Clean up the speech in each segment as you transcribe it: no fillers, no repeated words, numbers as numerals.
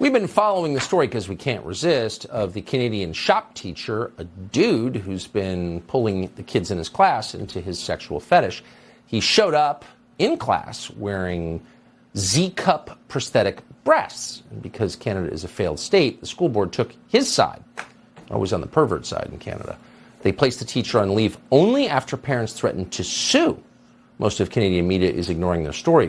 We've been following the story because we can't resist of the Canadian shop teacher, a dude who's been pulling the kids in his class into his sexual fetish. He showed up in class wearing Z-cup prosthetic breasts. And because Canada is a failed state, the school board took his side, always on the pervert side in Canada. They placed the teacher on leave only after parents threatened to sue. Most of Canadian media is ignoring this story,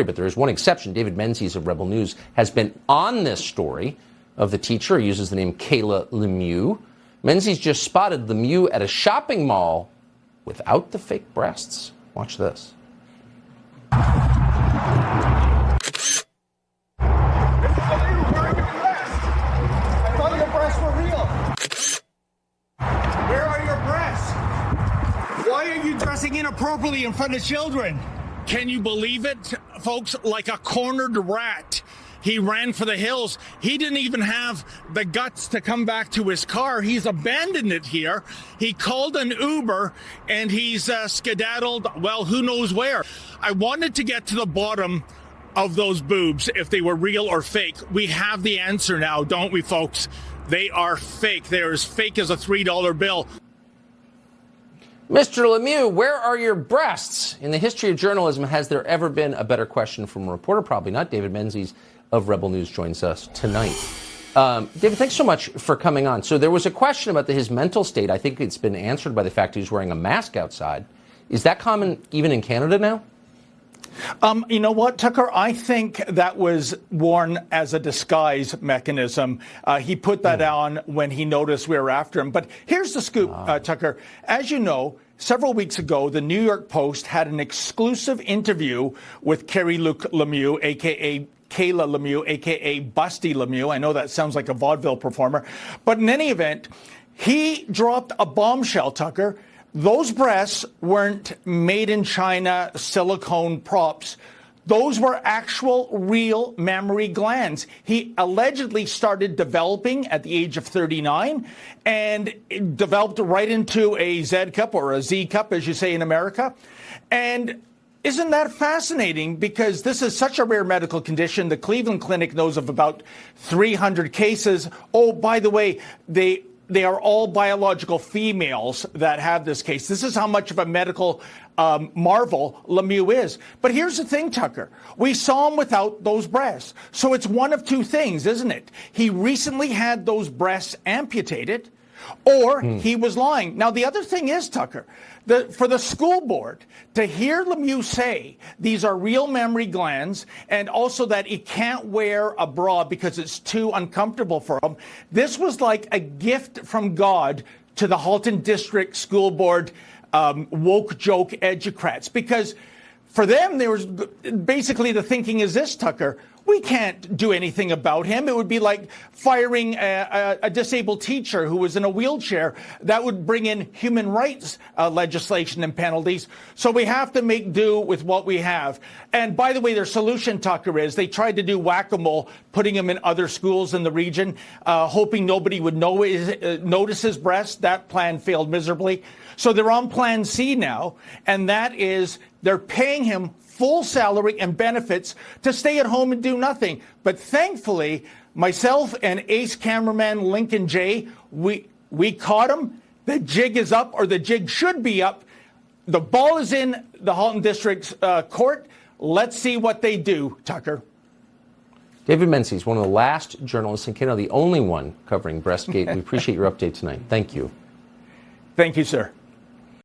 but there is one exception. David Menzies of Rebel News has been on this story of the teacher. He uses the name Kayla Lemieux. Menzies just spotted Lemieux at a shopping mall without the fake breasts. Watch this. Inappropriately in front of children. Can you believe it, folks? Like a cornered rat. He ran for the hills. He didn't even have the guts to come back to his car. He's abandoned it here. He called an Uber and he's skedaddled, well, who knows where. I wanted to get to the bottom of those boobs, if they were real or fake. We have the answer now, don't we, folks? They are fake. They're as fake as a $3 bill. Mr. Lemieux, where are your breasts? In the history of journalism, has there ever been a better question from a reporter? Probably not. David Menzies of Rebel News joins us tonight. David, thanks so much for coming on. So there was a question about his mental state. I think it's been answered by the fact he's wearing a mask outside. Is that common even in Canada now? You know what, Tucker? I think that was worn as a disguise mechanism. He put that on when he noticed we were after him. But here's the scoop, Tucker. As you know, several weeks ago, the New York Post had an exclusive interview with Kayla Lemieux, a.k.a. Kayla Lemieux, a.k.a. Busty Lemieux. I know that sounds like a vaudeville performer. But in any event, he dropped a bombshell, Tucker. Those breasts weren't made in China silicone props. Those were actual real mammary glands. He allegedly started developing at the age of 39 and developed right into a Z cup or a Z cup, as you say in America. And isn't that fascinating? Because this is such a rare medical condition. The Cleveland Clinic knows of about 300 cases. Oh, by the way, they are all biological females that have this case. This is how much of a medical marvel Lemieux is. But here's the thing, Tucker. We saw him without those breasts. So it's one of two things, isn't it? He recently had those breasts amputated, or he was lying. Now, the other thing is, Tucker, for the school board to hear Lemieux say these are real mammary glands and also that he can't wear a bra because it's too uncomfortable for him, this was like a gift from God to the Halton District School Board woke joke educrats. Because for them, there was basically the thinking is this, Tucker. We can't do anything about him. It would be like firing a disabled teacher who was in a wheelchair. That would bring in human rights legislation and penalties. So we have to make do with what we have. And by the way, their solution, Tucker, is they tried to do whack-a-mole, putting him in other schools in the region, hoping nobody would notice his breasts. That plan failed miserably. So they're on Plan C now, and that is they're paying him full salary and benefits to stay at home and do nothing. But thankfully, myself and ace cameraman Lincoln J, we caught him. The jig is up, or the jig should be up. The ball is in the Halton District's court. Let's see what they do, Tucker. David Menzies, one of the last journalists in Canada, the only one covering Breastgate. We appreciate your update tonight. Thank you. Thank you, sir.